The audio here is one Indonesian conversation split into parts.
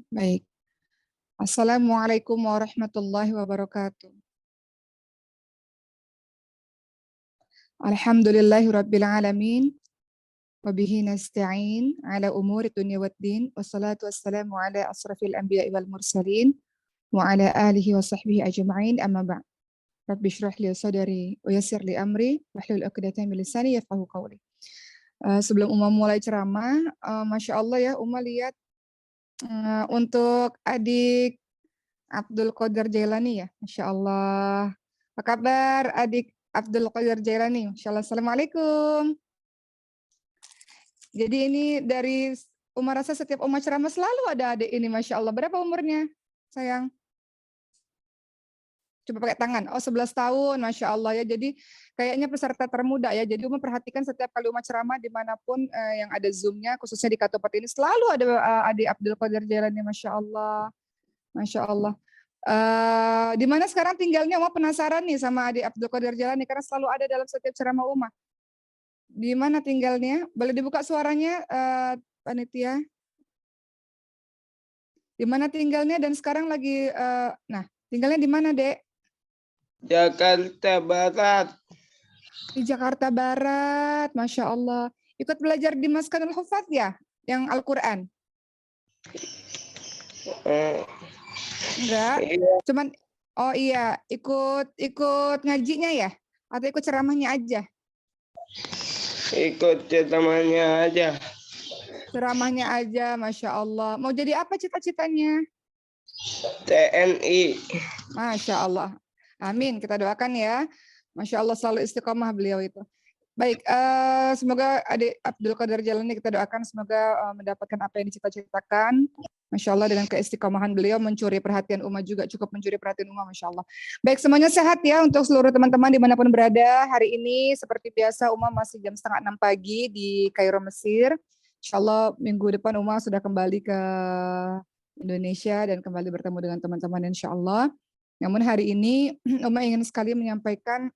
Baik. Assalamualaikum warahmatullahi wabarakatuh. Alhamdulillahirabbil alamin. Wabihi nasta'in ala umuri dunya waddin. Wassalatu wassalamu ala asrafil anbiya'i wal mursalin wa ala alihi wa sahbihi ajma'in. Amma ba'd. Rabbi shrah li sadri wa yassir li amri wahlul 'uqdatam min lisani yafqahu qawli. Sebelum Uma mulai ceramah, Masya Allah ya, Uma lihat untuk adik Abdul Qadir Jailani ya, Masya Allah. Apa kabar adik Abdul Qadir Jailani? Masya Allah. Assalamualaikum. Jadi ini dari Uma rasa setiap Uma ceramah selalu ada adik ini, Masya Allah. Berapa umurnya, sayang? Coba pakai tangan. Oh, 11 tahun, Masya Allah ya. Jadi kayaknya peserta termuda ya. Jadi Uma perhatikan setiap kali Uma ceramah dimanapun yang ada Zoom-nya, khususnya di Katopat ini, selalu ada adik Abdul Qadir Jailani, Masya Allah. Masya Allah. Di mana sekarang tinggalnya? Uma penasaran nih sama adik Abdul Qadir Jailani karena selalu ada dalam setiap ceramah Uma. Di mana tinggalnya? Boleh dibuka suaranya, panitia? Di mana tinggalnya dan sekarang lagi, tinggalnya di mana, Dek? Jakarta Barat. Di Jakarta Barat, Masya Allah. Ikut belajar di Maskanul Hufaz ya, yang Al-Quran? Enggak, Iya. cuman, oh iya, ikut ngajinya ya? Atau ikut ceramahnya aja? Ikut ceramahnya aja. Ceramahnya aja, Masya Allah. Mau jadi apa cita-citanya? TNI. Masya Allah. Amin, kita doakan ya. Masya Allah selalu istiqomah beliau itu. Baik, semoga adik Abdul Qadir Jailani kita doakan semoga mendapatkan apa yang dicita-citakan. Masya Allah dengan keistiqomahan beliau mencuri perhatian umat juga, cukup mencuri perhatian umat, Masya Allah. Baik, semuanya sehat ya untuk seluruh teman-teman dimanapun berada. Hari ini seperti biasa Uma masih jam 5:30 pagi di Kairo, Mesir. Insya Allah minggu depan Uma sudah kembali ke Indonesia dan kembali bertemu dengan teman-teman insya Allah. Namun hari ini Uma ingin sekali menyampaikan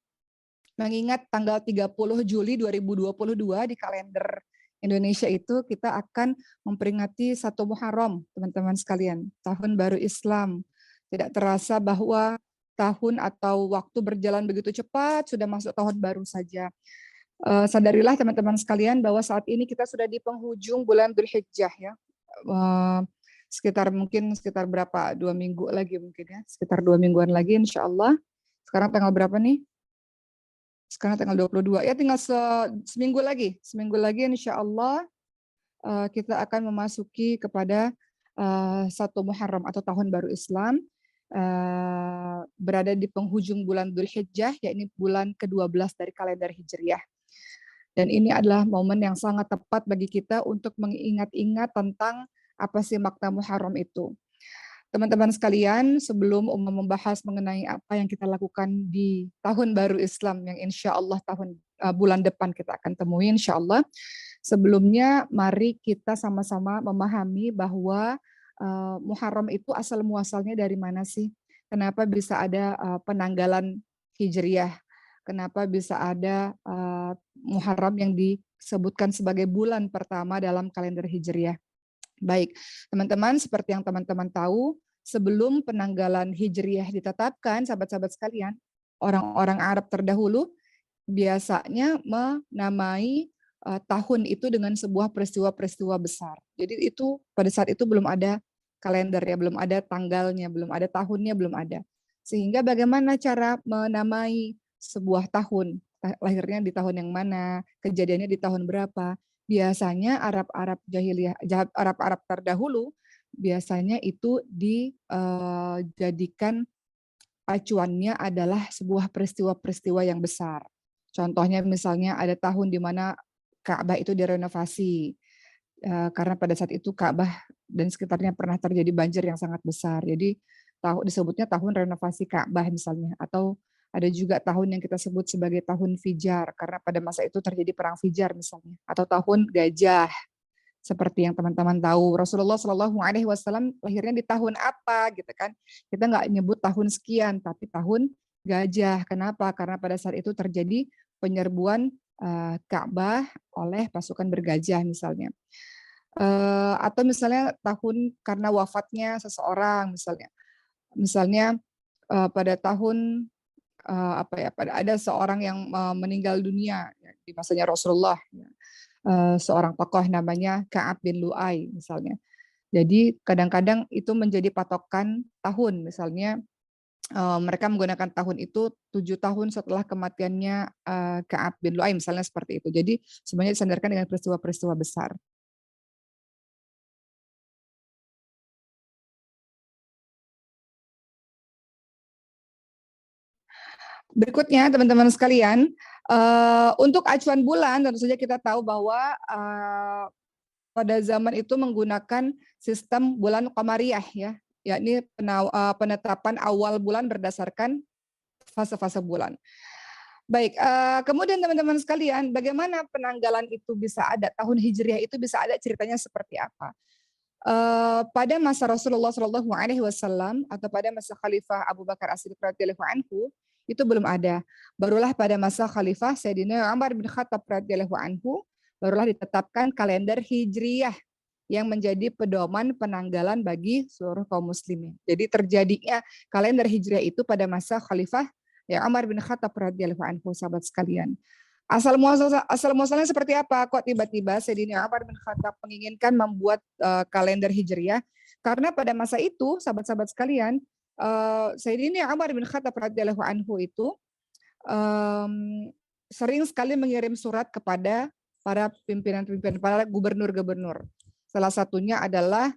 mengingat tanggal 30 Juli 2022 di kalender Indonesia itu kita akan memperingati 1 Muharram, teman-teman sekalian, tahun baru Islam. Tidak terasa bahwa tahun atau waktu berjalan begitu cepat, sudah masuk tahun baru saja. Sadarilah teman-teman sekalian bahwa saat ini kita sudah di penghujung bulan Dzulhijjah ya. Sekitar berapa? 2 minggu lagi mungkin ya, sekitar 2 mingguan lagi insya Allah. Sekarang tanggal berapa nih? Sekarang tanggal 22, ya tinggal seminggu lagi insya Allah kita akan memasuki kepada 1 Muharram atau tahun baru Islam, berada di penghujung bulan Dzulhijjah, yakni bulan ke-12 dari kalender Hijriah. Dan ini adalah momen yang sangat tepat bagi kita untuk mengingat-ingat tentang apa sih makna Muharram itu. Teman-teman sekalian, sebelum membahas mengenai apa yang kita lakukan di tahun baru Islam yang insya Allah bulan depan kita akan temui insya Allah. Sebelumnya mari kita sama-sama memahami bahwa Muharram itu asal muasalnya dari mana sih? Kenapa bisa ada penanggalan Hijriah? Kenapa bisa ada Muharram yang disebutkan sebagai bulan pertama dalam kalender Hijriah? Baik, teman-teman, seperti yang teman-teman tahu, sebelum penanggalan Hijriah ditetapkan, sahabat-sahabat sekalian, orang-orang Arab terdahulu biasanya menamai tahun itu dengan sebuah peristiwa-peristiwa besar. Jadi itu pada saat itu belum ada kalender ya, belum ada tanggalnya, belum ada tahunnya, belum ada. Sehingga bagaimana cara menamai sebuah tahun, lahirnya di tahun yang mana, kejadiannya di tahun berapa. Biasanya Arab-Arab jahiliyah, Arab-Arab terdahulu biasanya itu dijadikan acuannya adalah sebuah peristiwa-peristiwa yang besar. Contohnya misalnya ada tahun di mana Ka'bah itu direnovasi, karena pada saat itu Ka'bah dan sekitarnya pernah terjadi banjir yang sangat besar. Jadi disebutnya tahun renovasi Ka'bah misalnya, atau ada juga tahun yang kita sebut sebagai tahun Fijar karena pada masa itu terjadi perang Fijar misalnya, atau tahun Gajah. Seperti yang teman-teman tahu, Rasulullah Shallallahu Alaihi Wasallam lahirnya di tahun apa gitu kan? Kita nggak nyebut tahun sekian, tapi tahun Gajah. Kenapa? Karena pada saat itu terjadi penyerbuan Ka'bah oleh pasukan bergajah misalnya. Atau misalnya tahun karena wafatnya seseorang misalnya. Misalnya, pada tahun, ada seorang yang, meninggal dunia ya di masanya Rasulullah ya, seorang tokoh namanya Ka'ab bin Lu'ai misalnya. Jadi kadang-kadang itu menjadi patokan tahun, misalnya, mereka menggunakan tahun itu 7 tahun setelah kematiannya, Ka'ab bin Lu'ai misalnya seperti itu. Jadi semuanya disandarkan dengan peristiwa-peristiwa besar. Berikutnya teman-teman sekalian, untuk acuan bulan tentu saja kita tahu bahwa, pada zaman itu menggunakan sistem bulan qamariyah ya, yakni penetapan awal bulan berdasarkan fase-fase bulan. Baik, kemudian teman-teman sekalian, bagaimana penanggalan itu bisa ada, tahun Hijriah itu bisa ada ceritanya seperti apa? Pada masa Rasulullah Shallallahu Alaihi Wasallam atau pada masa Khalifah Abu Bakar As-Siddiq radhiyallahu anhu itu belum ada. Barulah pada masa Khalifah Sayyidina Umar bin Khattab radhiyallahu anhu barulah ditetapkan kalender Hijriyah yang menjadi pedoman penanggalan bagi seluruh kaum muslimin. Jadi terjadinya kalender Hijriah itu pada masa Khalifah ya Umar bin Khattab radhiyallahu anhu, sahabat sekalian. Asal muasalnya seperti apa? Kok tiba-tiba Sayyidina Umar bin Khattab menginginkan membuat kalender Hijriah? Karena pada masa itu, sahabat-sahabat sekalian, Sayyidina Umar bin Khattab radhiyallahu anhu itu sering sekali mengirim surat kepada para pimpinan-pimpinan, para gubernur-gubernur. Salah satunya adalah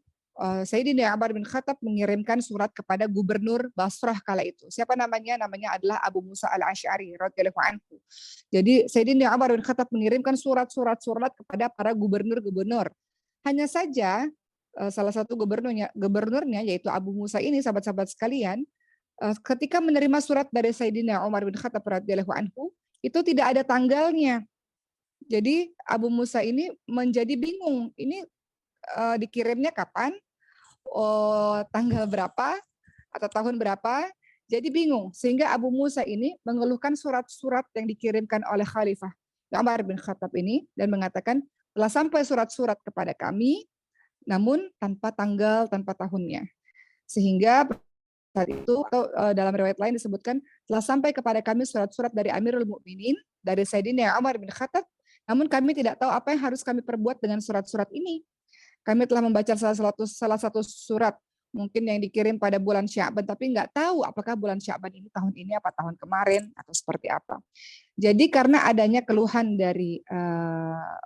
Sayyidina Umar bin Khattab mengirimkan surat kepada gubernur Basrah kala itu. Siapa namanya? Namanya adalah Abu Musa al-Asy'ari radhiyallahu anhu. Jadi Sayyidina Umar bin Khattab mengirimkan surat kepada para gubernur-gubernur. Hanya saja salah satu gubernurnya yaitu Abu Musa ini, sahabat-sahabat sekalian, ketika menerima surat dari Sayyidina Umar bin Khattab radhiyallahu anhu, itu tidak ada tanggalnya. Jadi Abu Musa ini menjadi bingung, ini dikirimnya kapan, tanggal berapa, atau tahun berapa, jadi bingung. Sehingga Abu Musa ini mengeluhkan surat-surat yang dikirimkan oleh Khalifah Umar bin Khattab ini dan mengatakan, telah sampai surat-surat kepada kami, namun tanpa tanggal, tanpa tahunnya. Sehingga saat itu atau dalam riwayat lain disebutkan, telah sampai kepada kami surat-surat dari Amirul Mukminin, dari Sayyidina Umar bin Khattab, namun kami tidak tahu apa yang harus kami perbuat dengan surat-surat ini. Kami telah membaca salah satu surat mungkin yang dikirim pada bulan Sya'ban, tapi nggak tahu apakah bulan Sya'ban ini tahun ini apa tahun kemarin atau seperti apa. Jadi karena adanya keluhan dari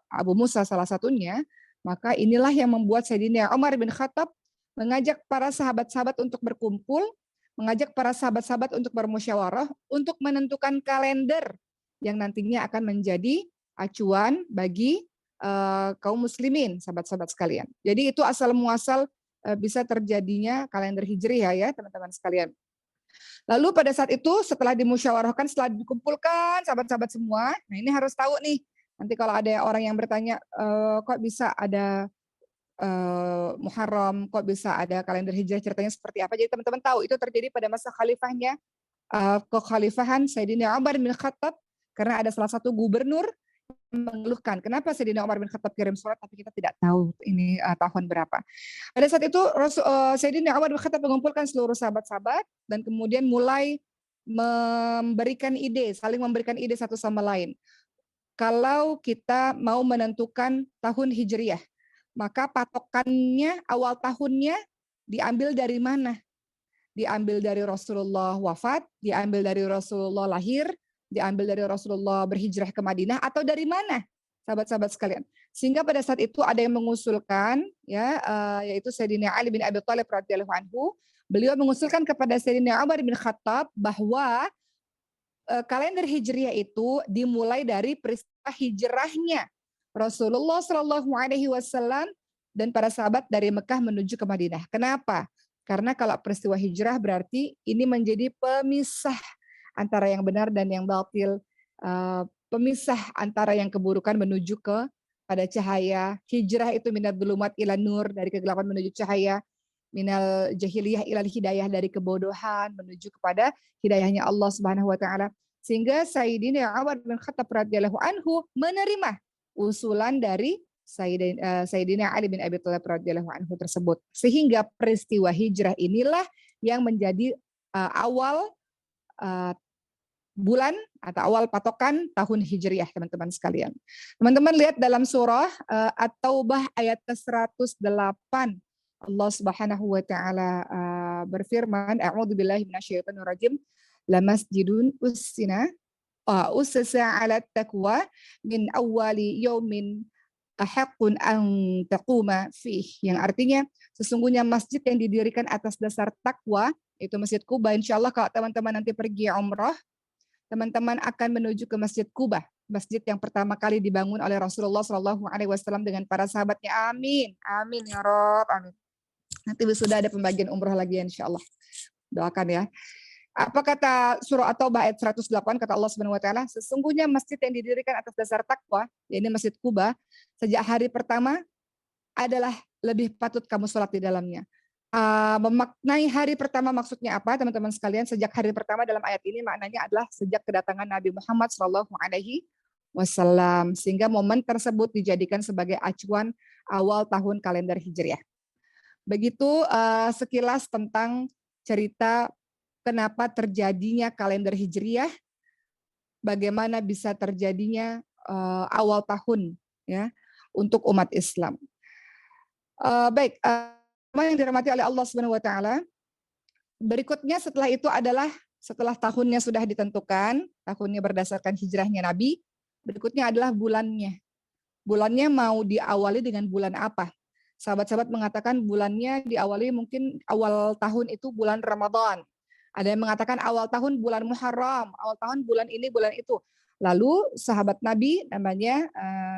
Abu Musa salah satunya, maka inilah yang membuat Sayyidina Umar bin Khattab mengajak para sahabat-sahabat untuk berkumpul, mengajak para sahabat-sahabat untuk bermusyawarah, untuk menentukan kalender yang nantinya akan menjadi acuan bagi kaum muslimin, sahabat-sahabat sekalian. Jadi itu asal muasal bisa terjadinya kalender Hijriah ya teman-teman sekalian. Lalu pada saat itu setelah dimusyawarahkan, setelah dikumpulkan sahabat-sahabat semua, nah ini harus tahu nih, nanti kalau ada orang yang bertanya, kok bisa ada Muharram, kok bisa ada kalender Hijriah, ceritanya seperti apa? Jadi teman-teman tahu itu terjadi pada masa khalifahnya, kekhalifahan Sayyidina Umar bin Khattab, karena ada salah satu gubernur mengeluhkan, kenapa Sayyidina Umar bin Khattab kirim surat tapi kita tidak tahu ini tahun berapa. Pada saat itu Sayyidina Umar bin Khattab mengumpulkan seluruh sahabat-sahabat dan kemudian mulai memberikan ide, saling memberikan ide satu sama lain. Kalau kita mau menentukan tahun Hijriah, maka patokannya awal tahunnya diambil dari mana? Diambil dari Rasulullah wafat, diambil dari Rasulullah lahir, diambil dari Rasulullah berhijrah ke Madinah, atau dari mana, sahabat-sahabat sekalian. Sehingga pada saat itu ada yang mengusulkan, ya, yaitu Sayyidina Ali bin Abi Thalib radhiyallahu anhu. Beliau mengusulkan kepada Sayyidina Umar bin Khattab bahwa kalender Hijriah itu dimulai dari peristiwa hijrahnya Rasulullah Shallallahu Alaihi Wasallam dan para sahabat dari Mekah menuju ke Madinah. Kenapa? Karena kalau peristiwa hijrah berarti ini menjadi pemisah antara yang benar dan yang batil, pemisah antara yang keburukan menuju ke pada cahaya. Hijrah itu minat dhulumat ila nur, dari kegelapan menuju cahaya. Minal jahiliyah ilal hidayah, dari kebodohan menuju kepada hidayahnya Allah Subhanahu wa taala. Sehingga Sayyidina Umar bin Khattab radhiyallahu anhu menerima usulan dari Sayyidina Ali bin Abi Thalib radhiyallahu anhu tersebut. Sehingga peristiwa hijrah inilah yang menjadi awal bulan atau awal patokan tahun Hijriah, teman-teman sekalian. Teman-teman lihat dalam surah At-Taubah ayat ke-108. Allah Subhanahu wa taala berfirman, A'udzubillahi minasyaitonir rajim. Lamasjidun ussisa 'ala taqwa min awwali yaumin ahaqqun an taquma fih. Yang artinya sesungguhnya masjid yang didirikan atas dasar takwa, itu Masjid Kuba. Insyaallah kalau teman-teman nanti pergi umrah, teman-teman akan menuju ke Masjid Kuba, masjid yang pertama kali dibangun oleh Rasulullah Shallallahu Alaihi Wasallam dengan para sahabatnya. Amin, amin ya Rob, amin. Nanti sudah ada pembagian umroh lagi insya Allah. Doakan ya. Apa kata surah At-Taubah ayat 108, kata Allah Subhanahu Wa Taala, sesungguhnya masjid yang didirikan atas dasar takwa, yaitu Masjid Kuba, sejak hari pertama adalah lebih patut kamu sholat di dalamnya. Memaknai hari pertama maksudnya apa, teman-teman sekalian? Sejak hari pertama dalam ayat ini maknanya adalah sejak kedatangan Nabi Muhammad Shallallahu Alaihi Wasallam, sehingga momen tersebut dijadikan sebagai acuan awal tahun kalender Hijriah. Begitu sekilas tentang cerita kenapa terjadinya kalender Hijriah, bagaimana bisa terjadinya awal tahun ya untuk umat Islam. Baik. Yang dirahmati oleh Allah Subhanahu wa taala. Berikutnya setelah itu adalah setelah tahunnya sudah ditentukan, tahunnya berdasarkan hijrahnya Nabi, berikutnya adalah bulannya. Bulannya mau diawali dengan bulan apa? Sahabat-sahabat mengatakan bulannya diawali mungkin awal tahun itu bulan Ramadan. Ada yang mengatakan awal tahun bulan Muharram, awal tahun bulan ini, bulan itu. Lalu sahabat Nabi namanya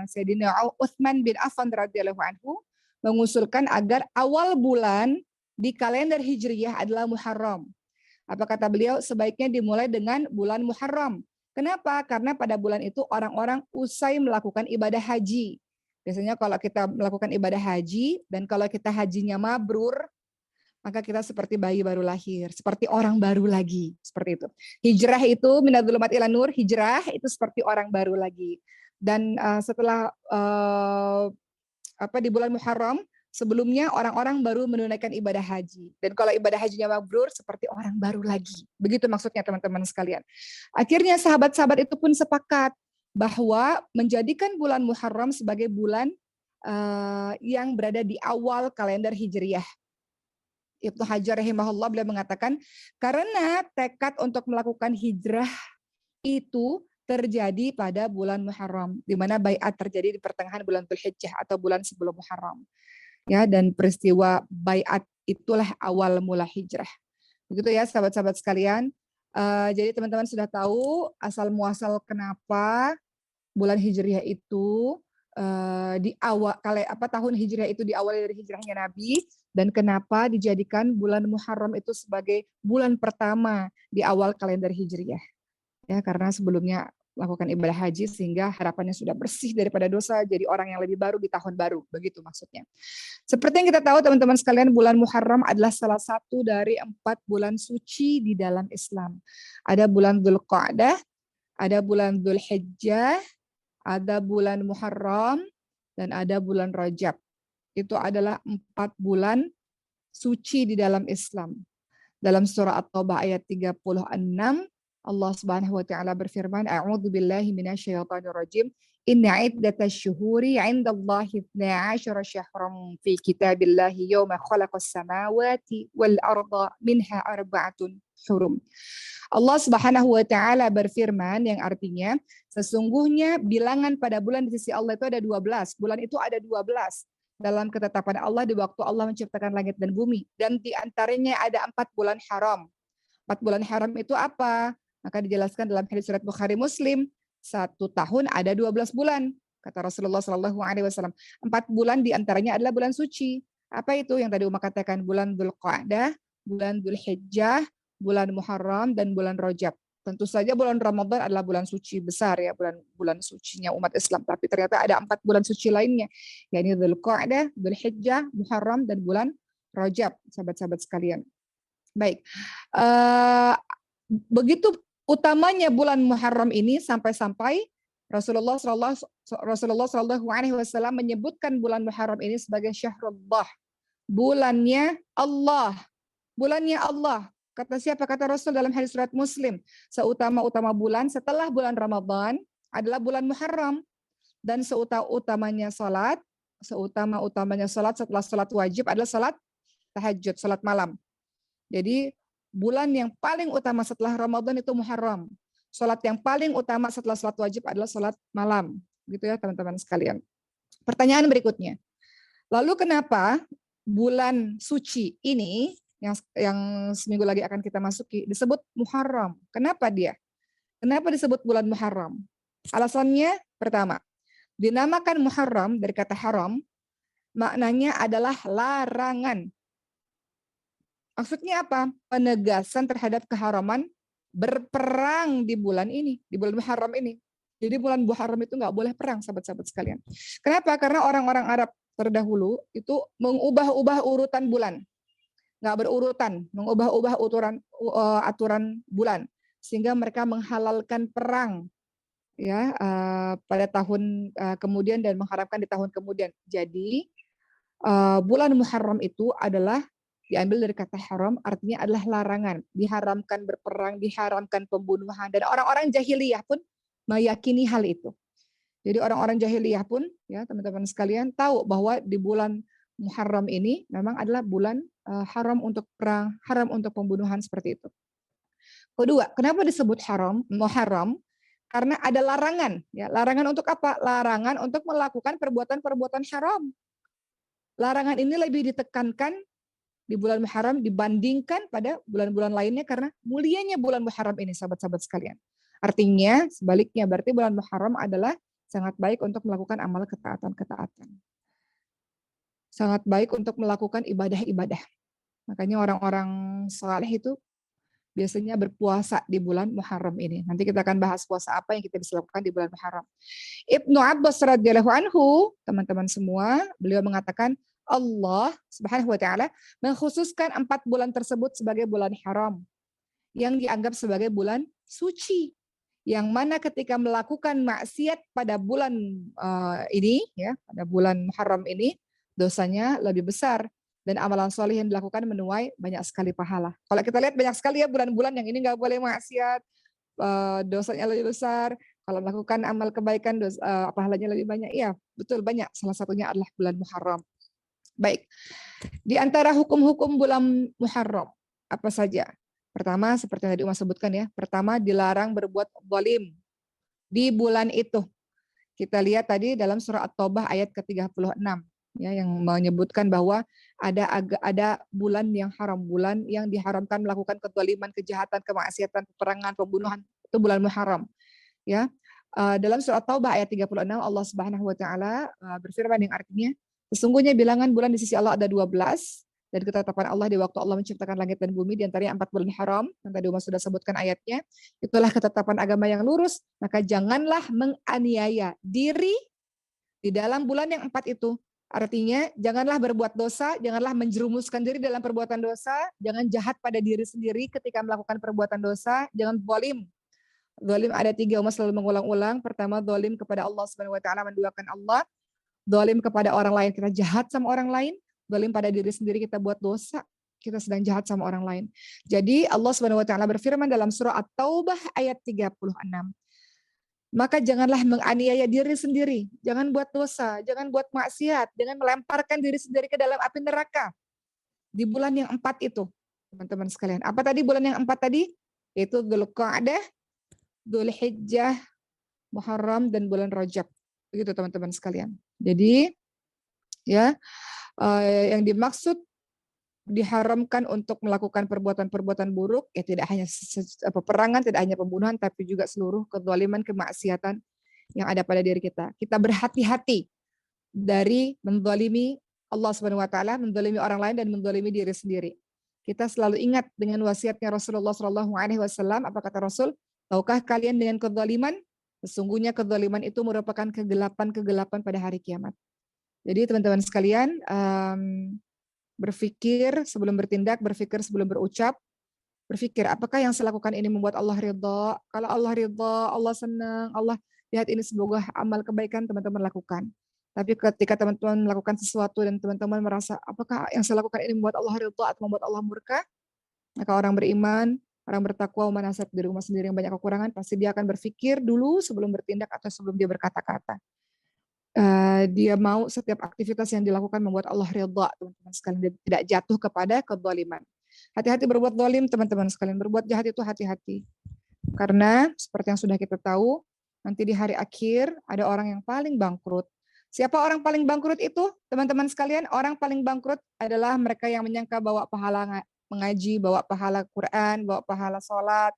Sayyidina Utsman bin Affan radhiyallahu anhu mengusulkan agar awal bulan di kalender Hijriyah adalah Muharram. Apa kata beliau? Sebaiknya dimulai dengan bulan Muharram. Kenapa? Karena pada bulan itu orang-orang usai melakukan ibadah haji. Biasanya kalau kita melakukan ibadah haji dan kalau kita hajinya mabrur, maka kita seperti bayi baru lahir, seperti orang baru lagi, seperti itu. Hijrah itu minadz-dzulumat ilan nur, hijrah itu seperti orang baru lagi. Dan setelah di bulan Muharram, sebelumnya orang-orang baru menunaikan ibadah haji. Dan kalau ibadah hajinya mabrur, seperti orang baru lagi. Begitu maksudnya teman-teman sekalian. Akhirnya sahabat-sahabat itu pun sepakat bahwa menjadikan bulan Muharram sebagai bulan yang berada di awal kalender Hijriyah. Ibnu Hajar rahimahullah beliau mengatakan, karena tekad untuk melakukan hijrah itu terjadi pada bulan Muharram, di mana baiat terjadi di pertengahan bulan Dzulhijjah atau bulan sebelum Muharram. Ya, dan peristiwa baiat itulah awal mula hijrah. Begitu ya sahabat-sahabat sekalian. Jadi teman-teman sudah tahu asal muasal kenapa bulan Hijriah itu tahun Hijriah itu diawali dari hijrahnya Nabi, dan kenapa dijadikan bulan Muharram itu sebagai bulan pertama di awal kalender Hijriah. Ya, karena sebelumnya melakukan ibadah haji sehingga harapannya sudah bersih daripada dosa, jadi orang yang lebih baru di tahun baru, begitu maksudnya. Seperti yang kita tahu teman-teman sekalian, bulan Muharram adalah salah satu dari 4 bulan suci di dalam Islam. Ada bulan Dzulqa'dah, ada bulan Dzulhijjah, ada bulan Muharram, dan ada bulan Rajab. Itu adalah 4 bulan suci di dalam Islam. Dalam surah At-Taubah ayat 36, Allah Subhanahu wa taala berfirman, A'udzu billahi minasyaitonir rajim. Inna iddatasy syuhuri 'indallahi 12 syahran fi kitabillahi yauma khalaqas samawati wal arda minha arba'atun hurum. Allah Subhanahu wa taala berfirman yang artinya sesungguhnya bilangan pada bulan di sisi Allah itu ada 12. Bulan itu ada 12 dalam ketetapan Allah di waktu Allah menciptakan langit dan bumi, dan di antaranya ada 4 bulan haram. 4 bulan haram itu apa? Maka dijelaskan dalam hadis riwayat Bukhari Muslim, 1 tahun ada 12 bulan. Kata Rasulullah Shallallahu Alaihi Wasallam, 4 bulan diantaranya adalah bulan suci. Apa itu yang tadi Umar katakan? Bulan Dzulqa'dah, bulan Dzulhijjah, bulan Muharram, dan bulan Rajab. Tentu saja bulan Ramadan adalah bulan suci besar ya, bulan sucinya umat Islam. Tapi ternyata ada 4 bulan suci lainnya, yakni Dzulqa'dah, Dzulhijjah, Muharram, dan bulan Rajab, sahabat-sahabat sekalian. Baik, begitu utamanya bulan Muharram ini sampai-sampai Rasulullah Shallallahu Alaihi Wasallam menyebutkan bulan Muharram ini sebagai Syahrullah, bulannya Allah, bulannya Allah. Kata siapa? Kata Rasul dalam hadis riwayat Muslim, seutama-utama bulan setelah bulan Ramadan adalah bulan Muharram, dan seutama-utamanya salat setelah salat wajib adalah salat tahajud, salat malam. Jadi bulan yang paling utama setelah Ramadan itu Muharram. Salat yang paling utama setelah salat wajib adalah salat malam. Gitu ya teman-teman sekalian. Pertanyaan berikutnya. Lalu kenapa bulan suci ini yang seminggu lagi akan kita masuki disebut Muharram? Kenapa dia? Kenapa disebut bulan Muharram? Alasannya pertama, dinamakan Muharram dari kata haram, maknanya adalah larangan. Maksudnya apa? Penegasan terhadap keharaman berperang di bulan ini, di bulan Muharram ini. Jadi bulan Muharram itu nggak boleh perang, sahabat-sahabat sekalian. Kenapa? Karena orang-orang Arab terdahulu itu mengubah-ubah urutan bulan, nggak berurutan, mengubah-ubah aturan bulan, sehingga mereka menghalalkan perang, ya, pada tahun kemudian dan mengharapkan di tahun kemudian. Jadi bulan Muharram itu adalah diambil dari kata haram, artinya adalah larangan, diharamkan berperang, diharamkan pembunuhan, dan orang-orang jahiliyah pun meyakini hal itu. Jadi orang-orang jahiliyah pun, ya teman-teman sekalian, tahu bahwa di bulan Muharram ini memang adalah bulan haram untuk perang, haram untuk pembunuhan, seperti itu. Kedua, kenapa disebut haram, Muharram? Karena ada larangan, ya. Larangan untuk apa? Larangan untuk melakukan perbuatan-perbuatan haram. Larangan ini lebih ditekankan di bulan Muharram dibandingkan pada bulan-bulan lainnya karena mulianya bulan Muharram ini, sahabat-sahabat sekalian. Artinya sebaliknya, berarti bulan Muharram adalah sangat baik untuk melakukan amal ketaatan-ketaatan. Sangat baik untuk melakukan ibadah-ibadah. Makanya orang-orang saleh itu biasanya berpuasa di bulan Muharram ini. Nanti kita akan bahas puasa apa yang kita bisa lakukan di bulan Muharram. Ibnu Abbas radhiyallahu anhu, teman-teman semua, beliau mengatakan Allah Subhanahu wa taala mengkhususkan 4 bulan tersebut sebagai bulan haram yang dianggap sebagai bulan suci, yang mana ketika melakukan maksiat pada bulan ini, ya, pada bulan Muharram ini, dosanya lebih besar dan amalan soleh yang dilakukan menuai banyak sekali pahala. Kalau kita lihat banyak sekali ya bulan-bulan yang ini nggak boleh maksiat, dosanya lebih besar. Kalau melakukan amal kebaikan, pahalanya lebih banyak. Iya, betul, banyak. Salah satunya adalah bulan Muharram. Baik, di antara hukum-hukum bulan Muharram apa saja? Pertama, seperti yang tadi Umar sebutkan ya, pertama dilarang berbuat zalim di bulan itu. Kita lihat tadi dalam surah At-Taubah ayat ke-36, ya, yang menyebutkan bahwa ada bulan yang haram, bulan yang diharamkan melakukan kezaliman, kejahatan, kemaksiatan, peperangan, pembunuhan, itu bulan Muharram. Ya, dalam surah At-Taubah ayat 36 Allah Subhanahu wa taala berfirman yang artinya, sesungguhnya bilangan bulan di sisi Allah ada 12, dan ketetapan Allah di waktu Allah menciptakan langit dan bumi di antaranya 4 bulan haram, yang tadi Umar sudah sebutkan ayatnya. Itulah ketetapan agama yang lurus, maka janganlah menganiaya diri di dalam bulan yang 4 itu. Artinya janganlah berbuat dosa, janganlah menjerumuskan diri dalam perbuatan dosa, jangan jahat pada diri sendiri ketika melakukan perbuatan dosa, jangan zalim. Zalim ada 3, Umar selalu mengulang-ulang. Pertama, zalim kepada Allah Subhanahu wa taala, menduakan Allah. Zalim kepada orang lain, kita jahat sama orang lain. Zalim pada diri sendiri, kita buat dosa, kita sedang jahat sama orang lain. Jadi Allah Subhanahu wa taala berfirman dalam surah At-Taubah ayat 36. Maka janganlah menganiaya diri sendiri, jangan buat dosa, jangan buat maksiat, jangan melemparkan diri sendiri ke dalam api neraka. Di bulan yang 4 itu, teman-teman sekalian. Apa tadi bulan yang 4 tadi? Yaitu Dzulqa'dah, Dzulhijjah, Muharram, dan bulan Rajab. Begitu teman-teman sekalian. Jadi ya, yang dimaksud diharamkan untuk melakukan perbuatan-perbuatan buruk, ya tidak hanya peperangan, tidak hanya pembunuhan, tapi juga seluruh kezaliman, kemaksiatan yang ada pada diri kita. Kita berhati-hati dari menzalimi Allah Subhanahu wa taala, menzalimi orang lain, dan menzalimi diri sendiri. Kita selalu ingat dengan wasiatnya Rasulullah Shallallahu alaihi wasallam. Apa kata Rasul? Tahukah kalian dengan kezaliman? Sesungguhnya kezaliman itu merupakan kegelapan-kegelapan pada hari kiamat. Jadi teman-teman sekalian, berpikir sebelum bertindak, berpikir sebelum berucap, berpikir apakah yang saya lakukan ini membuat Allah ridha. Kalau Allah ridha, Allah senang, Allah lihat ini semoga amal kebaikan teman-teman lakukan. Tapi ketika teman-teman melakukan sesuatu dan teman-teman merasa apakah yang saya lakukan ini membuat Allah ridha atau membuat Allah murka, maka orang beriman, orang bertakwa, menasihat diri rumah sendiri yang banyak kekurangan, pasti dia akan berpikir dulu sebelum bertindak atau sebelum dia berkata-kata. Dia mau setiap aktivitas yang dilakukan membuat Allah ridha, teman-teman sekalian, dia tidak jatuh kepada kezaliman. Hati-hati berbuat zalim, teman-teman sekalian, berbuat jahat itu hati-hati. Karena seperti yang sudah kita tahu, nanti di hari akhir ada orang yang paling bangkrut. Siapa orang paling bangkrut itu? Teman-teman sekalian, orang paling bangkrut adalah mereka yang menyangka bawa pahala mengaji, bawa pahala Quran, bawa pahala sholat,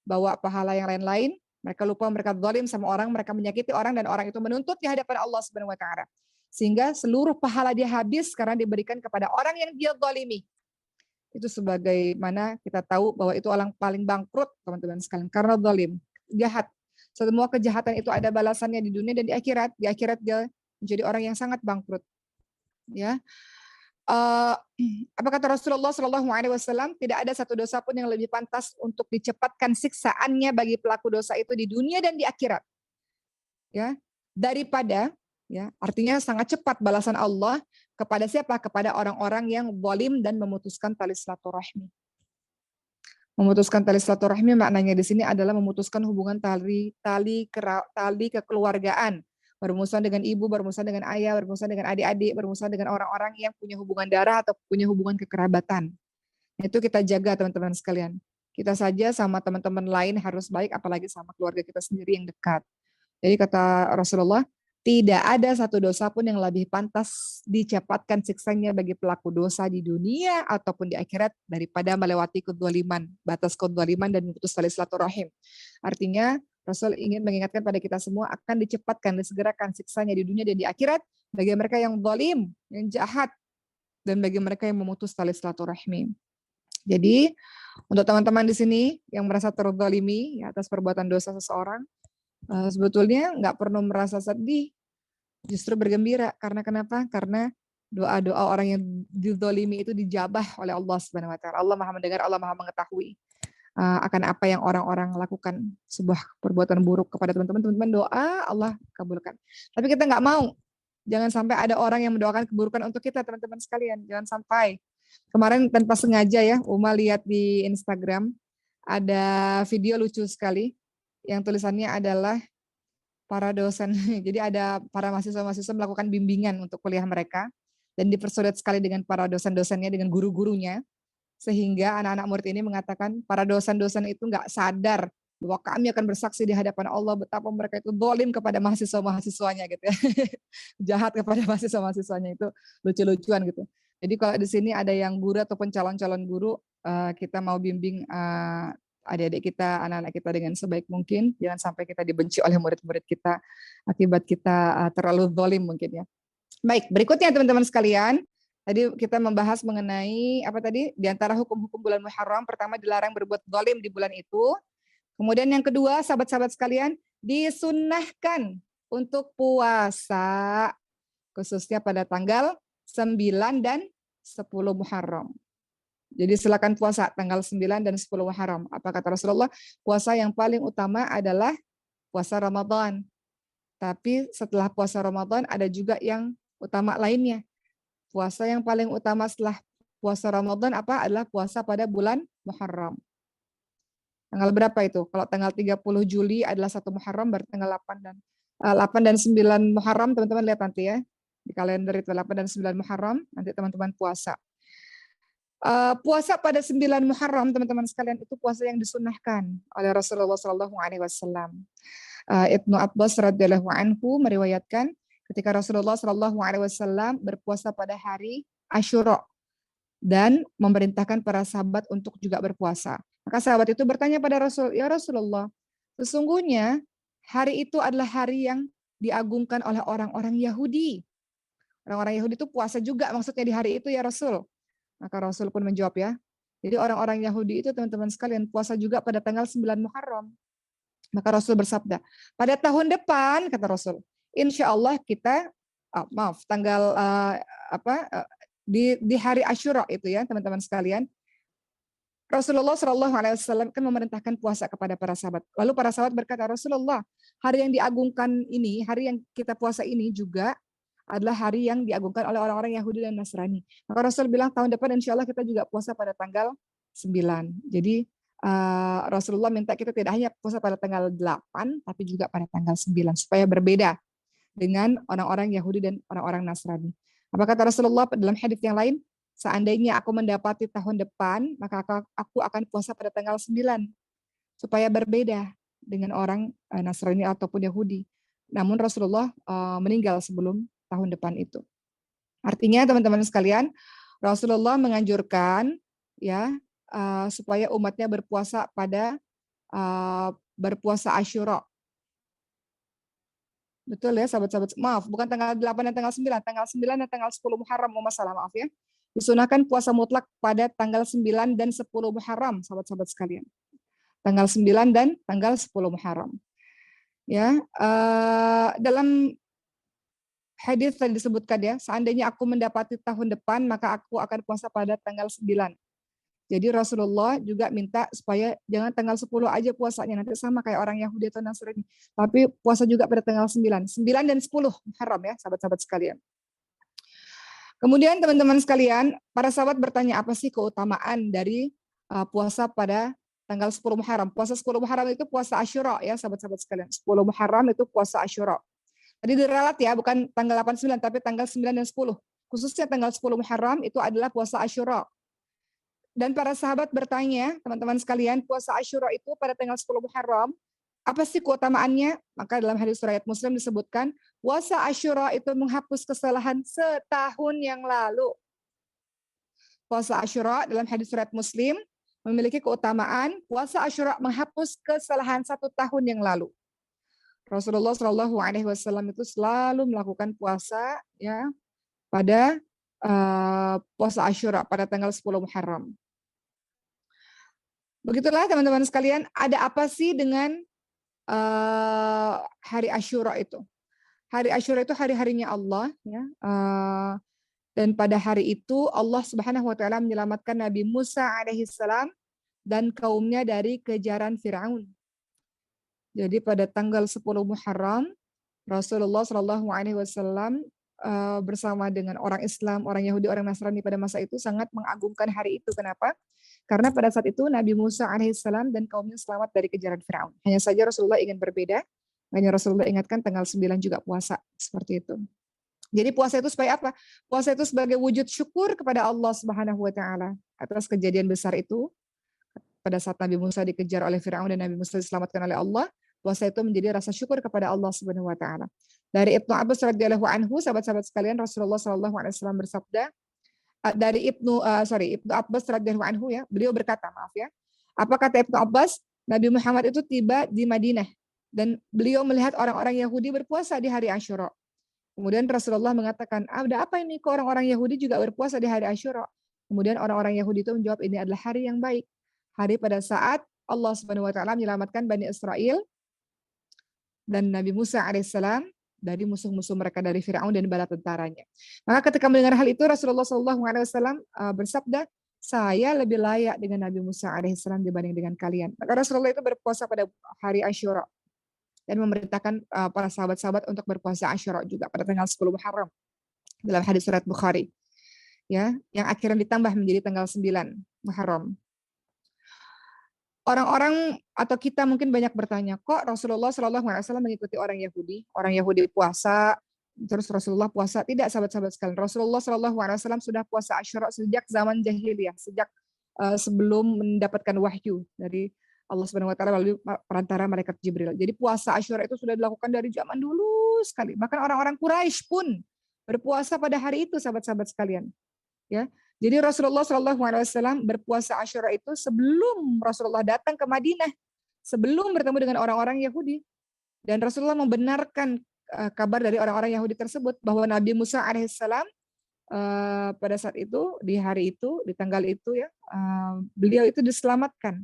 bawa pahala yang lain-lain. Mereka lupa, mereka zalim sama orang, mereka menyakiti orang, dan orang itu menuntut di hadapan Allah Subhanahu wa taala. Sehingga seluruh pahala dia habis karena diberikan kepada orang yang dia zalimi. Itu sebagaimana kita tahu bahwa itu orang paling bangkrut, teman-teman sekalian, karena zalim, jahat. Semua kejahatan itu ada balasannya di dunia dan di akhirat. Di akhirat dia menjadi orang yang sangat bangkrut. Ya. Apa kata Rasulullah Shallallahu Alaihi Wasallam? Tidak ada satu dosa pun yang lebih pantas untuk dicepatkan siksaannya bagi pelaku dosa itu di dunia dan di akhirat. Ya, daripada, ya, artinya sangat cepat balasan Allah kepada siapa? Kepada orang-orang yang zalim dan memutuskan tali silaturahmi. Memutuskan tali silaturahmi maknanya di sini adalah memutuskan hubungan tali kekeluargaan. Bermusuhan dengan ibu, bermusuhan dengan ayah, bermusuhan dengan adik-adik, bermusuhan dengan orang-orang yang punya hubungan darah atau punya hubungan kekerabatan. Itu kita jaga, teman-teman sekalian. Kita saja sama teman-teman lain harus baik, apalagi sama keluarga kita sendiri yang dekat. Jadi kata Rasulullah, tidak ada satu dosa pun yang lebih pantas dicepatkan siksanya bagi pelaku dosa di dunia ataupun di akhirat daripada melewati kezaliman, batas kezaliman dan memutus tali silaturahim. Artinya Rasul ingin mengingatkan pada kita semua akan dicepatkan, disegerakan siksanya di dunia dan di akhirat bagi mereka yang zalim, yang jahat, dan bagi mereka yang memutus tali silaturahmi. Jadi untuk teman-teman di sini yang merasa terzalimi ya, atas perbuatan dosa seseorang, sebetulnya nggak perlu merasa sedih, justru bergembira. Karena kenapa? Karena doa-doa orang yang dizalimi itu dijabah oleh Allah Subhanahu Wa Taala. Allah Maha mendengar, Allah Maha mengetahui akan apa yang orang-orang lakukan, sebuah perbuatan buruk kepada teman-teman doa Allah kabulkan. Tapi kita nggak mau, jangan sampai ada orang yang mendoakan keburukan untuk kita, teman-teman sekalian, jangan sampai. Kemarin tanpa sengaja ya, Uma lihat di Instagram ada video lucu sekali yang tulisannya adalah para dosen. Jadi ada para mahasiswa-mahasiswa melakukan bimbingan untuk kuliah mereka dan dipersulit sekali dengan para dosen-dosennya, dengan guru-gurunya. Sehingga anak-anak murid ini mengatakan para dosen-dosen itu nggak sadar bahwa kami akan bersaksi di hadapan Allah betapa mereka itu zalim kepada mahasiswa-mahasiswanya gitu ya. Jahat kepada mahasiswa-mahasiswanya, itu lucu-lucuan gitu. Jadi kalau di sini ada yang guru ataupun calon-calon guru, kita mau bimbing adik-adik kita, anak-anak kita dengan sebaik mungkin. Jangan sampai kita dibenci oleh murid-murid kita akibat kita terlalu zalim mungkin ya. Baik, berikutnya teman-teman sekalian. Tadi kita membahas mengenai apa tadi? Di antara hukum-hukum bulan Muharram, pertama dilarang berbuat zalim di bulan itu. Kemudian yang kedua, sahabat-sahabat sekalian, disunnahkan untuk puasa khususnya pada tanggal 9 dan 10 Muharram. Jadi silakan puasa tanggal 9 dan 10 Muharram. Apa kata Rasulullah? Puasa yang paling utama adalah puasa Ramadan. Tapi setelah puasa Ramadan ada juga yang utama lainnya. Puasa yang paling utama setelah puasa Ramadan apa? Adalah puasa pada bulan Muharram. Tanggal berapa itu? Kalau tanggal 30 Juli adalah 1 Muharram, berarti tanggal 8 dan 9 Muharram, teman-teman lihat nanti ya. Di kalender itu 8 dan 9 Muharram, nanti teman-teman puasa. Puasa pada 9 Muharram, teman-teman sekalian, itu puasa yang disunahkan oleh Rasulullah SAW. Ibnu Abbas radhiyallahu anhu meriwayatkan ketika Rasulullah SAW berpuasa pada hari Asyura dan memerintahkan para sahabat untuk juga berpuasa. Maka sahabat itu bertanya pada Rasul, ya Rasulullah, sesungguhnya hari itu adalah hari yang diagungkan oleh orang-orang Yahudi. Orang-orang Yahudi itu puasa juga maksudnya di hari itu ya Rasul. Maka Rasul pun menjawab ya. Jadi orang-orang Yahudi itu teman-teman sekalian puasa juga pada tanggal 9 Muharram. Maka Rasul bersabda, pada tahun depan kata Rasul, insya Allah kita tanggal di hari Asyura itu ya teman-teman sekalian, Rasulullah Shallallahu Alaihi Wasallam kan memerintahkan puasa kepada para sahabat. Lalu para sahabat berkata, Rasulullah, hari yang diagungkan ini, hari yang kita puasa ini juga adalah hari yang diagungkan oleh orang-orang Yahudi dan Nasrani. Maka Rasul bilang tahun depan insya Allah kita juga puasa pada tanggal 9. Jadi Rasulullah minta kita tidak hanya puasa pada tanggal 8, tapi juga pada tanggal 9 supaya berbeda dengan orang-orang Yahudi dan orang-orang Nasrani. Apa kata Rasulullah dalam hadis yang lain? Seandainya aku mendapati tahun depan, maka aku akan puasa pada tanggal 9 supaya berbeda dengan orang Nasrani ataupun Yahudi. Namun Rasulullah meninggal sebelum tahun depan itu. Artinya teman-teman sekalian, Rasulullah menganjurkan ya supaya umatnya berpuasa pada berpuasa Asyura. Betul ya sahabat-sahabat. Maaf, bukan tanggal 8 dan tanggal 9, tanggal 9 dan tanggal 10 Muharram, masalah maaf ya. Disunahkan puasa mutlak pada tanggal 9 dan 10 Muharram, sahabat-sahabat sekalian. Tanggal 9 dan tanggal 10 Muharram. Ya, dalam hadis tadi disebutkan ya, seandainya aku mendapati tahun depan, maka aku akan puasa pada tanggal 9. Jadi Rasulullah juga minta supaya jangan tanggal 10 aja puasanya, nanti sama kayak orang Yahudi atau Nasrani. Tapi puasa juga pada tanggal 9. 9 dan 10 Muharram ya, sahabat-sahabat sekalian. Kemudian teman-teman sekalian, para sahabat bertanya apa sih keutamaan dari puasa pada tanggal 10 Muharram. Puasa 10 Muharram itu puasa Asyura ya sahabat-sahabat sekalian. 10 Muharram itu puasa Asyura. Tadi diralat ya, bukan tanggal 8 9 tapi tanggal 9 dan 10. Khususnya tanggal 10 Muharram itu adalah puasa Asyura. Dan para sahabat bertanya, teman-teman sekalian, puasa Asyura itu pada tanggal 10 Muharram, apa sih keutamaannya? Maka dalam hadis riwayat Muslim disebutkan, puasa Asyura itu menghapus kesalahan setahun yang lalu. Puasa Asyura dalam hadis riwayat Muslim memiliki keutamaan puasa Asyura menghapus kesalahan 1 tahun yang lalu. Rasulullah Shallallahu Alaihi Wasallam itu selalu melakukan puasa ya pada puasa Asyura pada tanggal 10 Muharram. Begitulah teman-teman sekalian, ada apa sih dengan hari Asyura itu? Hari Asyura itu hari-harinya Allah ya. Dan pada hari itu Allah Subhanahu wa taala menyelamatkan Nabi Musa alaihissalam dan kaumnya dari kejaran Firaun. Jadi pada tanggal 10 Muharram Rasulullah Shallallahu alaihi wasallam bersama dengan orang Islam, orang Yahudi, orang Nasrani pada masa itu sangat mengagungkan hari itu. Kenapa? Karena pada saat itu Nabi Musa alaihissalam dan kaumnya selamat dari kejaran Firaun. Hanya saja Rasulullah ingin berbeda. Hanya Rasulullah ingatkan tanggal 9 juga puasa seperti itu. Jadi puasa itu supaya apa? Puasa itu sebagai wujud syukur kepada Allah Subhanahu wa taala atas kejadian besar itu. Pada saat Nabi Musa dikejar oleh Firaun dan Nabi Musa diselamatkan oleh Allah, puasa itu menjadi rasa syukur kepada Allah Subhanahu wa taala. Dari Ibnu Abbas radhiyallahu anhu, sahabat-sahabat sekalian, Rasulullah sallallahu alaihi wasallam bersabda, dari Ibnu Abbas radhiyallahu anhu ya, beliau berkata, maaf ya. Apa kata Ibnu Abbas? Nabi Muhammad itu tiba di Madinah dan beliau melihat orang-orang Yahudi berpuasa di hari Asyura. Kemudian Rasulullah mengatakan, ada apa ini kok orang-orang Yahudi juga berpuasa di hari Asyura? Kemudian orang-orang Yahudi itu menjawab, ini adalah hari yang baik. Hari pada saat Allah Subhanahu wa taala menyelamatkan Bani Israel dan Nabi Musa alaihissalam dari musuh-musuh mereka dari Firaun dan bala tentaranya. Maka ketika mendengar hal itu Rasulullah SAW bersabda, saya lebih layak dengan Nabi Musa alaihissalam dibanding dengan kalian. Maka Rasulullah itu berpuasa pada hari Asyura dan memerintahkan para sahabat-sahabat untuk berpuasa Asyura juga pada tanggal 10 Muharram dalam hadis riwayat Bukhari. Ya, yang akhirnya ditambah menjadi tanggal 9 Muharram. Orang-orang atau kita mungkin banyak bertanya, kok Rasulullah SAW mengikuti orang Yahudi puasa, terus Rasulullah puasa? Tidak, sahabat-sahabat sekalian. Rasulullah SAW sudah puasa Asyura sejak zaman jahiliyah, sejak sebelum mendapatkan wahyu dari Allah Subhanahu wa taala melalui perantara malaikat Jibril. Jadi puasa Asyura itu sudah dilakukan dari zaman dulu sekali. Bahkan orang-orang Quraisy pun berpuasa pada hari itu, sahabat-sahabat sekalian. Ya. Jadi Rasulullah SAW berpuasa Asyura itu sebelum Rasulullah datang ke Madinah, sebelum bertemu dengan orang-orang Yahudi. Dan Rasulullah membenarkan kabar dari orang-orang Yahudi tersebut bahwa Nabi Musa alaihissalam pada saat itu, di hari itu, di tanggal itu ya, beliau itu diselamatkan.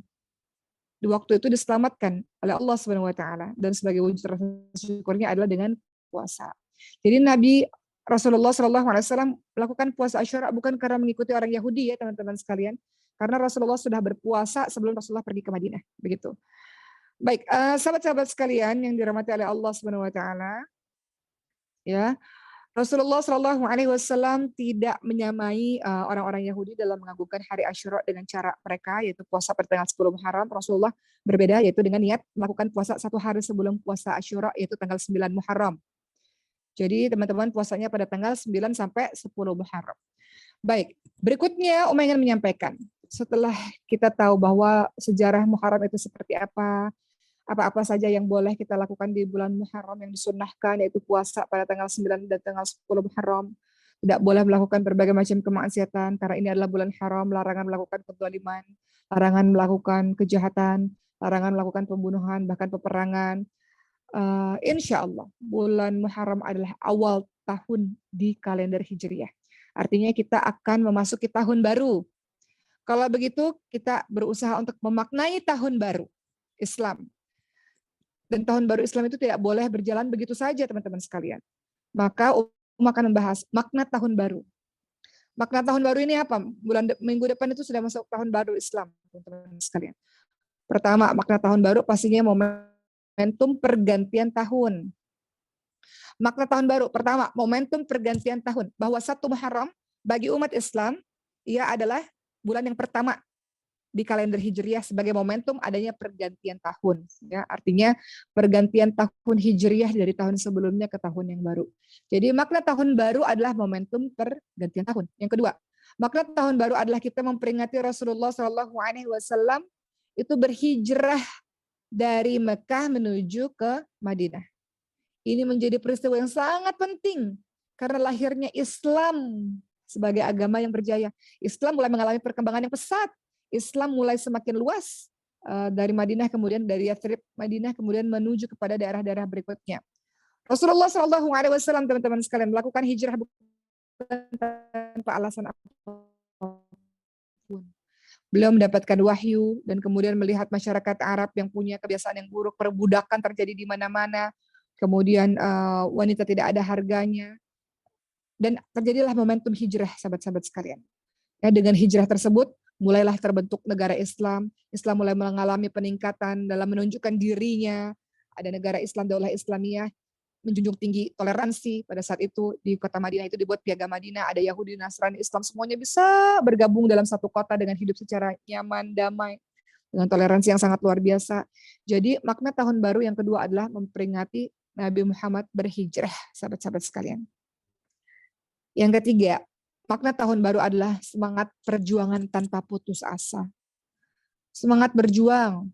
Di waktu itu diselamatkan oleh Allah Subhanahu wa taala dan sebagai wujud rasa syukurnya adalah dengan puasa. Jadi Nabi Rasulullah SAW melakukan puasa Asyura bukan karena mengikuti orang Yahudi ya teman-teman sekalian, Karena Rasulullah sudah berpuasa sebelum Rasulullah pergi ke Madinah, begitu. Baik, sahabat-sahabat sekalian yang dirahmati oleh Allah Subhanahu wa taala, ya. Rasulullah Shallallahu Alaihi Wasallam tidak menyamai orang-orang Yahudi dalam mengagungkan hari Asyura dengan cara mereka, yaitu puasa pada tanggal 10 Muharram. Rasulullah berbeda, yaitu dengan niat melakukan puasa 1 hari sebelum puasa Asyura, yaitu tanggal 9 Muharram. Jadi teman-teman puasanya pada tanggal 9 sampai 10 Muharram. Baik, berikutnya Umi ingin menyampaikan, setelah kita tahu bahwa sejarah Muharram itu seperti apa saja yang boleh kita lakukan di bulan Muharram yang disunnahkan, yaitu puasa pada tanggal 9 dan tanggal 10 Muharram. Tidak boleh melakukan berbagai macam kemaksiatan, karena ini adalah bulan haram, larangan melakukan kezaliman, larangan melakukan kejahatan, larangan melakukan pembunuhan, bahkan peperangan. Insya Allah, bulan Muharram adalah awal tahun di kalender Hijriah. Artinya kita akan memasuki tahun baru. Kalau begitu, kita berusaha untuk memaknai tahun baru Islam. Dan tahun baru Islam itu tidak boleh berjalan begitu saja, teman-teman sekalian. Maka akan membahas makna tahun baru. Makna tahun baru ini apa? Minggu depan itu sudah masuk tahun baru Islam, teman-teman sekalian. Pertama, makna tahun baru pastinya momentum pergantian tahun. Makna tahun baru, pertama, momentum pergantian tahun. Bahwa 1 Muharram bagi umat Islam, ia adalah bulan yang pertama di kalender Hijriah sebagai momentum adanya pergantian tahun. Ya, artinya pergantian tahun Hijriah dari tahun sebelumnya ke tahun yang baru. Jadi makna tahun baru adalah momentum pergantian tahun. Yang kedua, makna tahun baru adalah kita memperingati Rasulullah Shallallahu Alaihi Wasallam itu berhijrah dari Mekah menuju ke Madinah. Ini menjadi peristiwa yang sangat penting karena lahirnya Islam sebagai agama yang berjaya. Islam mulai mengalami perkembangan yang pesat. Islam mulai semakin luas dari Madinah, kemudian dari Yathrib Madinah, kemudian menuju kepada daerah-daerah berikutnya. Rasulullah Shallallahu Alaihi Wasallam, teman-teman sekalian, melakukan hijrah bukan tanpa alasan apapun. Beliau mendapatkan wahyu dan kemudian melihat masyarakat Arab yang punya kebiasaan yang buruk, perbudakan terjadi di mana-mana, kemudian wanita tidak ada harganya, dan terjadilah momentum hijrah, sahabat-sahabat sekalian. Ya, dengan hijrah tersebut, mulailah terbentuk negara Islam. Islam mulai mengalami peningkatan dalam menunjukkan dirinya. Ada negara Islam, Daulah Islamiyah, menjunjung tinggi toleransi. Pada saat itu di kota Madinah itu dibuat piagam Madinah. Ada Yahudi, Nasrani, Islam, semuanya bisa bergabung dalam satu kota dengan hidup secara nyaman, damai, dengan toleransi yang sangat luar biasa. Jadi makna tahun baru yang kedua adalah memperingati Nabi Muhammad berhijrah, sahabat-sahabat sekalian. Yang ketiga, makna tahun baru adalah semangat perjuangan tanpa putus asa. Semangat berjuang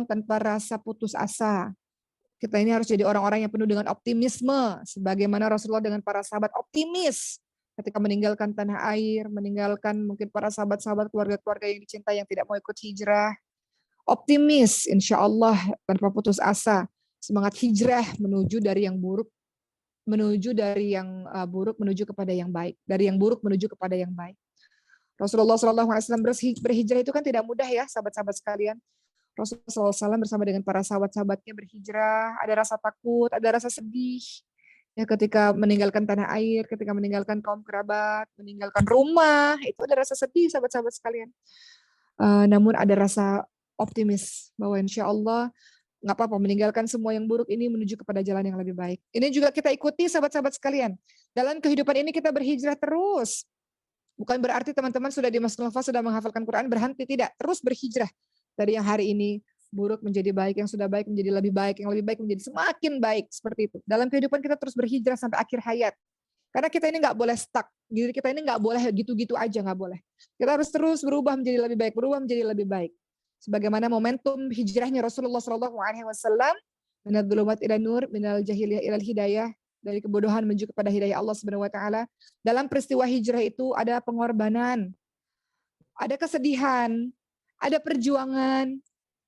tanpa rasa putus asa. Kita ini harus jadi orang-orang yang penuh dengan optimisme, sebagaimana Rasulullah dengan para sahabat optimis ketika meninggalkan tanah air, meninggalkan mungkin para sahabat-sahabat, keluarga-keluarga yang dicintai yang tidak mau ikut hijrah. Optimis, insya Allah tanpa putus asa. Semangat hijrah menuju dari yang buruk menuju kepada yang baik, dari yang buruk menuju kepada yang baik. Rasulullah SAW berhijrah itu kan tidak mudah ya, sahabat-sahabat sekalian. Rasulullah SAW bersama dengan para sahabat-sahabatnya berhijrah, ada rasa takut, ada rasa sedih, ya ketika meninggalkan tanah air, ketika meninggalkan kaum kerabat, meninggalkan rumah, itu ada rasa sedih, sahabat-sahabat sekalian. Namun ada rasa optimis bahwa insya Allah nggak apa-apa meninggalkan semua yang buruk ini menuju kepada jalan yang lebih baik. Ini juga kita ikuti, sahabat-sahabat sekalian. Dalam kehidupan ini kita berhijrah terus. Bukan berarti teman-teman sudah di Masjidil Haram sudah menghafalkan Quran berhenti, tidak. Terus berhijrah dari yang hari ini buruk menjadi baik, yang sudah baik menjadi lebih baik, yang lebih baik menjadi semakin baik, seperti itu. Dalam kehidupan kita terus berhijrah sampai akhir hayat. Karena kita ini nggak boleh stuck. Diri kita ini nggak boleh gitu-gitu aja, nggak boleh. Kita harus terus berubah menjadi lebih baik, berubah menjadi lebih baik. Sebagaimana momentum hijrahnya Rasulullah Shallallahu Alaihi Wasallam, minal dzulumat ila nur, minal jahiliyah ilal hidayah, dari kebodohan menuju kepada hidayah Allah Subhanahu Wa Taala. Dalam peristiwa hijrah itu ada pengorbanan, ada kesedihan, ada perjuangan,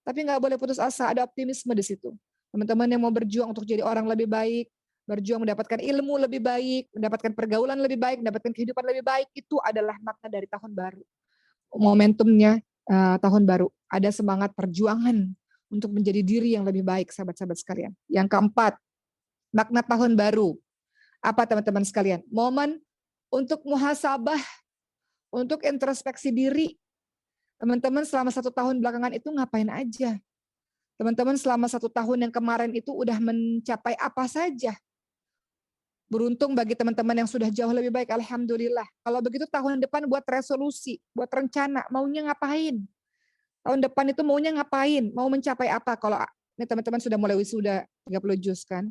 tapi nggak boleh putus asa, ada optimisme di situ. Teman-teman yang mau berjuang untuk jadi orang lebih baik, berjuang mendapatkan ilmu lebih baik, mendapatkan pergaulan lebih baik, mendapatkan kehidupan lebih baik, itu adalah makna dari tahun baru. Momentumnya tahun baru, ada semangat perjuangan untuk menjadi diri yang lebih baik, sahabat-sahabat sekalian. Yang keempat, makna tahun baru. Apa teman-teman sekalian? Momen untuk muhasabah, untuk introspeksi diri. Teman-teman selama 1 tahun belakangan itu ngapain aja? Teman-teman selama 1 tahun yang kemarin itu udah mencapai apa saja? Beruntung bagi teman-teman yang sudah jauh lebih baik, alhamdulillah. Kalau begitu tahun depan buat resolusi, buat rencana, maunya ngapain? Tahun depan itu maunya ngapain? Mau mencapai apa? Kalau ini teman-teman sudah mulai wisuda 30 juz kan.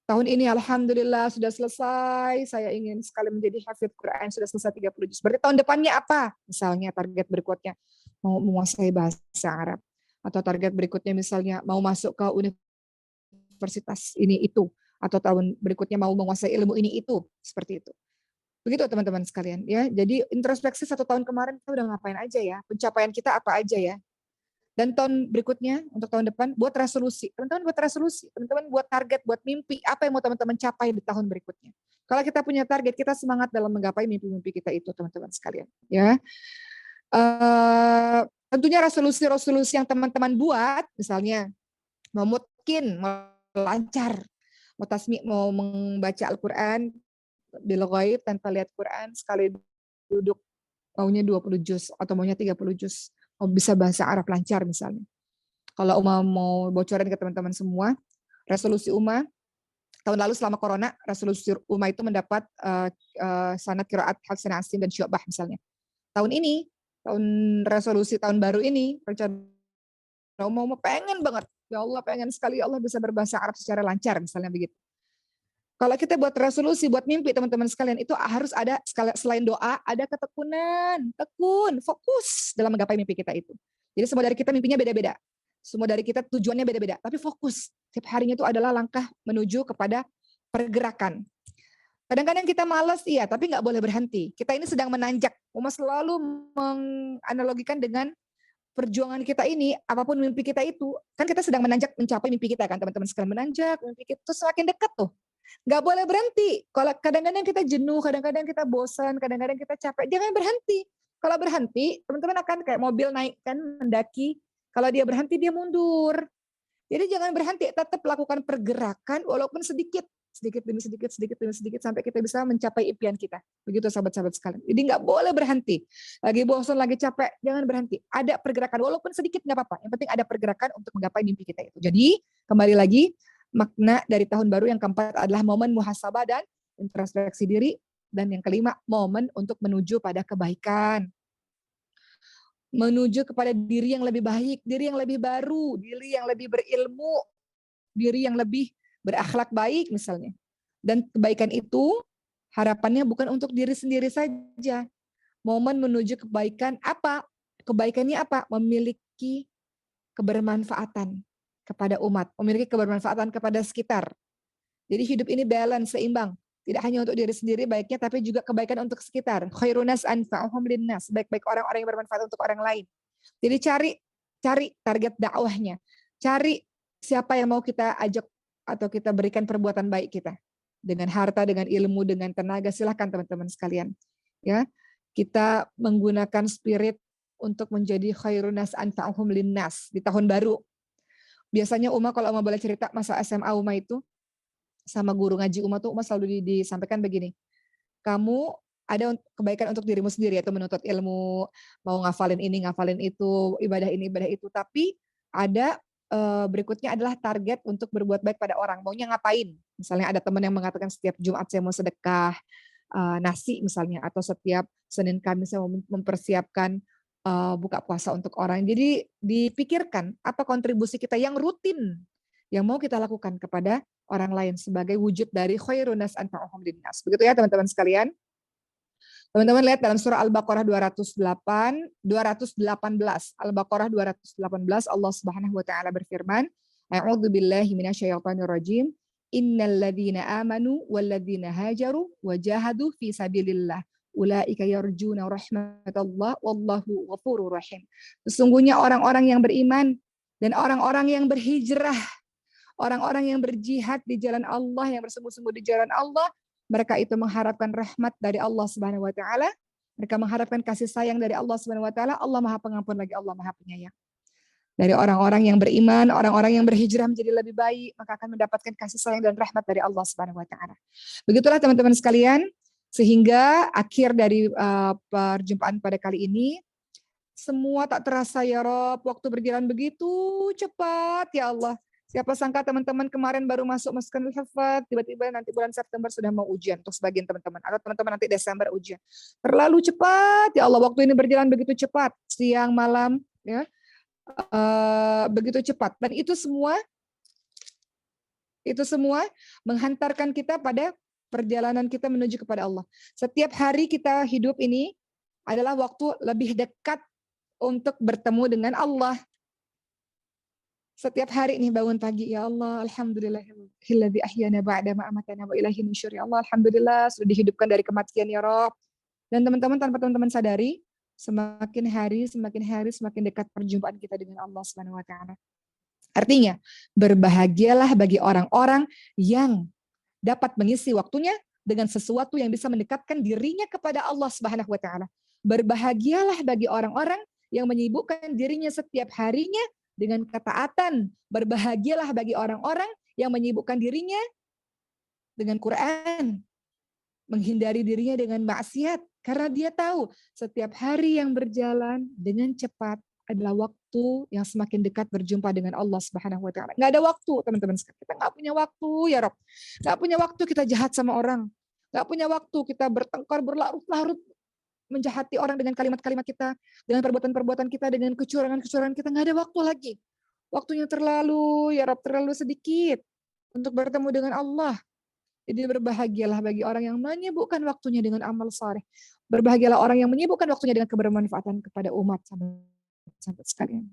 Tahun ini alhamdulillah sudah selesai, saya ingin sekali menjadi hafidz Quran, sudah selesai 30 juz. Berarti tahun depannya apa? Misalnya target berikutnya mau menguasai bahasa Arab. Atau target berikutnya misalnya mau masuk ke universitas ini itu. Atau tahun berikutnya mau menguasai ilmu ini itu. Seperti itu. Begitu teman-teman sekalian ya. Jadi introspeksi 1 tahun kemarin kita udah ngapain aja ya. Pencapaian kita apa aja ya. Dan tahun berikutnya, untuk tahun depan, buat resolusi. Teman-teman buat resolusi, teman-teman buat target, buat mimpi, apa yang mau teman-teman capai di tahun berikutnya. Kalau kita punya target, kita semangat dalam menggapai mimpi-mimpi kita itu, teman-teman sekalian. Ya, tentunya resolusi-resolusi yang teman-teman buat, misalnya, mungkin mau lancar, mau tasmi, mau membaca Al-Quran, bil ghaib tanpa lihat Quran, sekali duduk, maunya 20 juz, atau maunya 30 juz. Bisa bahasa Arab lancar misalnya. Kalau Uma mau bocorin ke teman-teman semua, resolusi Uma tahun lalu selama corona, resolusi Uma itu mendapat sanad qiraat Hasan Asim dan Syu'bah misalnya. Tahun ini, resolusi tahun baru ini, rencana Uma pengen banget, ya Allah pengen sekali ya Allah bisa berbahasa Arab secara lancar misalnya begitu. Kalau kita buat resolusi, buat mimpi teman-teman sekalian, itu harus ada, selain doa, ada ketekunan, tekun, fokus dalam menggapai mimpi kita itu. Jadi semua dari kita mimpinya beda-beda. Semua dari kita tujuannya beda-beda, tapi fokus. Setiap harinya itu adalah langkah menuju kepada pergerakan. Kadang-kadang kita malas, iya, tapi nggak boleh berhenti. Kita ini sedang menanjak. Uma selalu menganalogikan dengan perjuangan kita ini, apapun mimpi kita itu, kan kita sedang menanjak mencapai mimpi kita kan teman-teman sekalian. Menanjak, mimpi kita itu semakin dekat tuh. Nggak boleh berhenti. Kalau kadang-kadang kita jenuh, kadang-kadang kita bosan, kadang-kadang kita capek, jangan berhenti. Kalau berhenti, teman-teman akan kayak mobil naik kan, mendaki. Kalau dia berhenti, dia mundur. Jadi jangan berhenti, tetap lakukan pergerakan walaupun sedikit. Sedikit demi sedikit, sedikit demi sedikit, sampai kita bisa mencapai impian kita. Begitu sahabat-sahabat sekalian. Jadi nggak boleh berhenti. Lagi bosan, lagi capek, jangan berhenti. Ada pergerakan, walaupun sedikit nggak apa-apa. Yang penting ada pergerakan untuk menggapai mimpi kita itu. Jadi kembali lagi, makna dari tahun baru yang keempat adalah momen muhasabah dan introspeksi diri. Dan yang kelima, momen untuk menuju pada kebaikan. Menuju kepada diri yang lebih baik, diri yang lebih baru, diri yang lebih berilmu, diri yang lebih berakhlak baik misalnya. Dan kebaikan itu harapannya bukan untuk diri sendiri saja. Momen menuju kebaikan apa? Kebaikannya apa? Memiliki kebermanfaatan kepada umat, memiliki kebermanfaatan kepada sekitar. Jadi hidup ini balance, seimbang. Tidak hanya untuk diri sendiri baiknya, tapi juga kebaikan untuk sekitar. Khairunas anfa'uhum linnas. Baik-baik orang-orang yang bermanfaat untuk orang lain. Jadi cari target dakwahnya. Cari siapa yang mau kita ajak atau kita berikan perbuatan baik kita. Dengan harta, dengan ilmu, dengan tenaga. Silahkan teman-teman sekalian. Ya, kita menggunakan spirit untuk menjadi khairunas anfa'uhum linnas di tahun baru. Biasanya Uma, kalau Uma boleh cerita masa SMA Uma itu, sama guru ngaji Uma tuh Uma selalu disampaikan begini. Kamu ada kebaikan untuk dirimu sendiri, yaitu menuntut ilmu, mau ngafalin ini, ngafalin itu, ibadah ini, ibadah itu. Tapi ada berikutnya adalah target untuk berbuat baik pada orang. Maunya ngapain? Misalnya ada teman yang mengatakan setiap Jumat saya mau sedekah nasi misalnya, atau setiap Senin Kamis saya mau mempersiapkan buka puasa untuk orang. Jadi dipikirkan apa kontribusi kita yang rutin yang mau kita lakukan kepada orang lain sebagai wujud dari khairunas anfa'uhum linnas. Begitu ya teman-teman sekalian. Teman-teman lihat dalam surah Al-Baqarah 218. Al-Baqarah 218 Allah Subhanahu wa taala berfirman, A'udzu billahi minasyaitonir rajim. Innal ladzina amanu wal ladzina hajaru wa jahadu fi sabilillah ulaika yarjuna rahmatallah wallahu ghafurur rahim. Sesungguhnya orang-orang yang beriman dan orang-orang yang berhijrah, orang-orang yang berjihad di jalan Allah, yang bersungguh-sungguh di jalan Allah, mereka itu mengharapkan rahmat dari Allah Subhanahu wa taala. Mereka mengharapkan kasih sayang dari Allah Subhanahu wa taala. Allah Maha Pengampun lagi Allah Maha Penyayang. Dari orang-orang yang beriman, orang-orang yang berhijrah menjadi lebih baik, maka akan mendapatkan kasih sayang dan rahmat dari Allah Subhanahu wa taala. Begitulah teman-teman sekalian, Sehingga akhir dari perjumpaan pada kali ini, semua tak terasa ya Rob, waktu berjalan begitu cepat ya Allah. Siapa sangka teman-teman kemarin baru masuk masukan hafaz, tiba-tiba nanti bulan September sudah mau ujian untuk sebagian teman-teman. Atau teman-teman nanti Desember ujian. Terlalu cepat ya Allah, waktu ini berjalan begitu cepat. Siang, malam, ya begitu cepat. Dan itu semua menghantarkan kita pada perjalanan kita menuju kepada Allah. Setiap hari kita hidup ini adalah waktu lebih dekat untuk bertemu dengan Allah. Setiap hari nih bangun pagi, ya Allah, alhamdulillahilladzi ahyana ba'da ma amatana wa ilaihi nusyur. Ya Allah, alhamdulillah sudah dihidupkan dari kematian ya Rob. Dan teman-teman, tanpa teman-teman sadari, semakin hari semakin dekat perjumpaan kita dengan Allah Subhanahu wa taala. Artinya, berbahagialah bagi orang-orang yang dapat mengisi waktunya dengan sesuatu yang bisa mendekatkan dirinya kepada Allah Subhanahu wa taala. Berbahagialah bagi orang-orang yang menyibukkan dirinya setiap harinya dengan ketaatan. Berbahagialah bagi orang-orang yang menyibukkan dirinya dengan Quran, menghindari dirinya dengan maksiat, karena dia tahu setiap hari yang berjalan dengan cepat adalah waktu yang semakin dekat berjumpa dengan Allah Subhanahu wa taala. Nggak ada waktu, teman-teman. Kita nggak punya waktu, ya Rob. Nggak punya waktu kita jahat sama orang. Nggak punya waktu kita bertengkar berlarut-larut menjahati orang dengan kalimat-kalimat kita, dengan perbuatan-perbuatan kita, dengan kecurangan-kecurangan kita. Nggak ada waktu lagi. Waktunya terlalu, ya Rob, terlalu sedikit untuk bertemu dengan Allah. Jadi berbahagialah bagi orang yang menyibukkan waktunya dengan amal saleh. Berbahagialah orang yang menyibukkan waktunya dengan kebermanfaatan kepada umat, sahabat sekalian.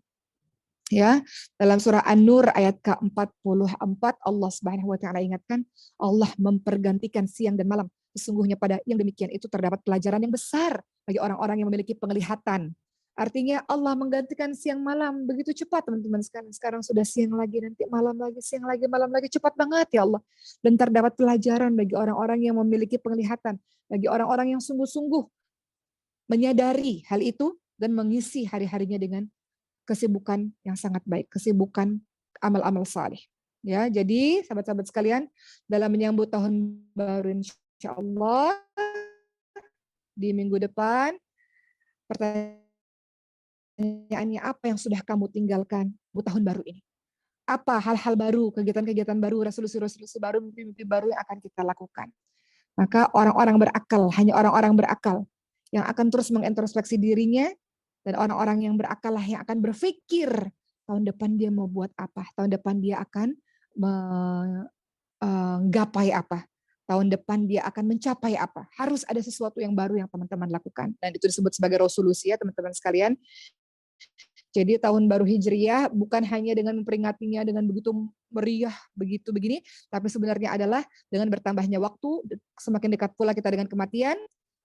Ya, dalam surah An-Nur ayat ke-44 Allah Subhanahu wa taala ingatkan, Allah mempergantikan siang dan malam. Sesungguhnya pada yang demikian itu terdapat pelajaran yang besar bagi orang-orang yang memiliki penglihatan. Artinya Allah menggantikan siang malam begitu cepat, teman-teman sekalian. Sekarang sudah siang lagi, nanti malam lagi, siang lagi, malam lagi, cepat banget ya Allah. Dan terdapat pelajaran bagi orang-orang yang memiliki penglihatan, bagi orang-orang yang sungguh-sungguh menyadari hal itu dan mengisi hari-harinya dengan kesibukan yang sangat baik, kesibukan amal-amal saleh. Ya, jadi sahabat-sahabat sekalian, dalam menyambut tahun baru insya Allah di minggu depan, pertanyaannya apa yang sudah kamu tinggalkan buat tahun baru ini? Apa hal-hal baru, kegiatan-kegiatan baru, resolusi-resolusi baru, mimpi-mimpi baru yang akan kita lakukan? Maka orang-orang berakal, hanya orang-orang berakal yang akan terus mengintrospeksi dirinya, dan orang-orang yang berakal lah yang akan berpikir tahun depan dia mau buat apa, tahun depan dia akan menggapai apa, tahun depan dia akan mencapai apa. Harus ada sesuatu yang baru yang teman-teman lakukan. Dan itu disebut sebagai resolusi ya teman-teman sekalian. Jadi tahun baru Hijriyah bukan hanya dengan memperingatinya dengan begitu meriah, begitu begini, tapi sebenarnya adalah dengan bertambahnya waktu, semakin dekat pula kita dengan kematian,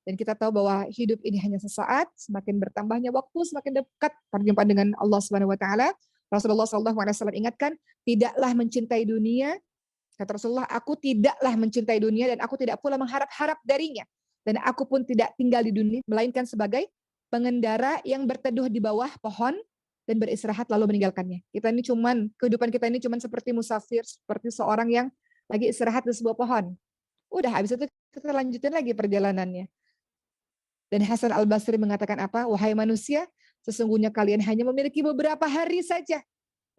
dan kita tahu bahwa hidup ini hanya sesaat, semakin bertambahnya waktu, semakin dekat perjumpaan dengan Allah Subhanahu wa taala. Rasulullah SAW ingatkan, tidaklah mencintai dunia, kata Rasulullah, aku tidaklah mencintai dunia dan aku tidak pula mengharap-harap darinya. Dan aku pun tidak tinggal di dunia, melainkan sebagai pengendara yang berteduh di bawah pohon dan beristirahat lalu meninggalkannya. Kehidupan kita ini cuman seperti musafir, seperti seorang yang lagi istirahat di sebuah pohon. Udah, habis itu kita lanjutin lagi perjalanannya. Dan Hasan Al-Basri mengatakan apa? Wahai manusia, sesungguhnya kalian hanya memiliki beberapa hari saja.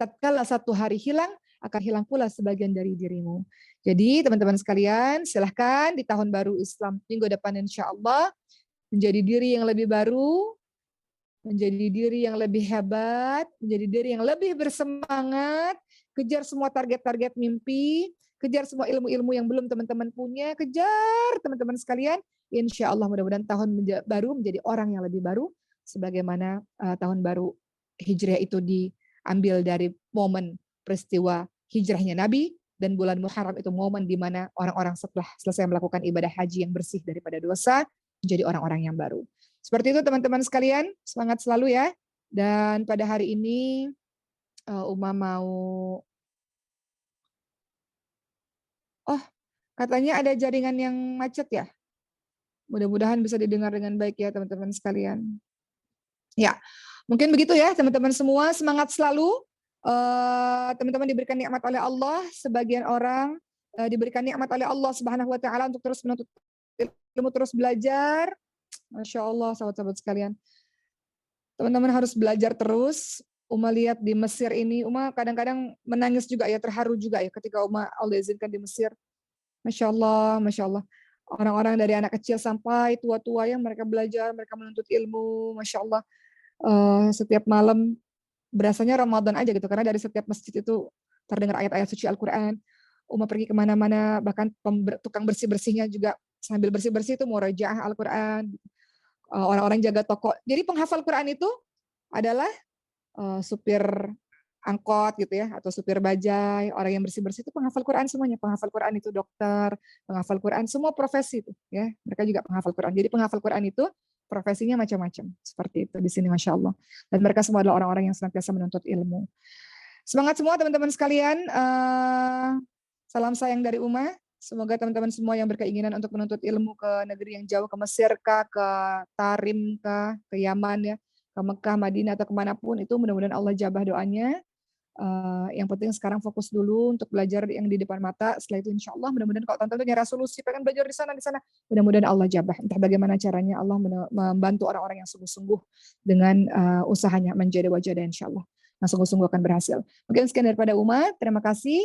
Tatkala satu hari hilang, akan hilang pula sebagian dari dirimu. Jadi teman-teman sekalian, silahkan di tahun baru Islam minggu depan insya Allah, menjadi diri yang lebih baru, menjadi diri yang lebih hebat, menjadi diri yang lebih bersemangat, kejar semua target-target mimpi, kejar semua ilmu-ilmu yang belum teman-teman punya, kejar teman-teman sekalian. Insya Allah mudah-mudahan tahun baru menjadi orang yang lebih baru, sebagaimana tahun baru Hijriah itu diambil dari momen peristiwa hijrahnya Nabi, dan bulan Muharram itu momen di mana orang-orang setelah selesai melakukan ibadah haji yang bersih daripada dosa, menjadi orang-orang yang baru. Seperti itu teman-teman sekalian, semangat selalu ya. Dan pada hari ini Uma mau, katanya ada jaringan yang macet ya. Mudah-mudahan bisa didengar dengan baik ya teman-teman sekalian. Ya, mungkin begitu ya teman-teman semua, semangat selalu. Teman-teman diberikan nikmat oleh Allah, sebagian orang diberikan nikmat oleh Allah Subhanahu wa taala untuk terus menuntut ilmu, terus belajar. Masya Allah, sahabat-sahabat sekalian. Teman-teman harus belajar terus. Uma lihat di Mesir ini, Uma kadang-kadang menangis juga ya, terharu juga ya ketika Uma Allah izinkan di Mesir. Masya Allah, Masya Allah. Orang-orang dari anak kecil sampai tua-tua yang mereka belajar, mereka menuntut ilmu, Masya Allah. Setiap malam berasanya Ramadan aja gitu, karena dari setiap masjid itu terdengar ayat-ayat suci Al-Quran. Uma pergi kemana-mana, bahkan tukang bersih-bersihnya juga sambil bersih-bersih itu murojaah Al-Quran. Orang-orang jaga toko. Jadi penghafal Quran itu adalah supir angkot gitu ya, atau supir bajai, orang yang bersih-bersih itu penghafal Quran semuanya. Penghafal Quran itu dokter, penghafal Quran, semua profesi itu ya. Mereka juga penghafal Quran. Jadi penghafal Quran itu profesinya macam-macam. Seperti itu di sini, Masya Allah. Dan mereka semua adalah orang-orang yang senantiasa menuntut ilmu. Semangat semua teman-teman sekalian. Salam sayang dari Uma. Semoga teman-teman semua yang berkeinginan untuk menuntut ilmu ke negeri yang jauh, ke Mesir kah, ke Tarim kah, ke Yaman ya, ke Mekah, Madinah, atau kemanapun, itu mudah-mudahan Allah jabah doanya. Yang penting sekarang fokus dulu untuk belajar yang di depan mata. Setelah itu insya Allah mudah-mudahan kalau teman-teman punya resolusi pengen belajar di sana, mudah-mudahan Allah jabah. Entah bagaimana caranya, Allah membantu orang-orang yang sungguh-sungguh dengan usahanya menjadi wajah, dan insya Allah yang sungguh-sungguh akan berhasil. Mungkin sekian daripada Uma. Terima kasih.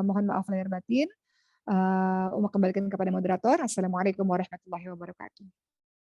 Mohon maaf lahir batin. Uma kembalikan kepada moderator. Assalamualaikum warahmatullahi wabarakatuh.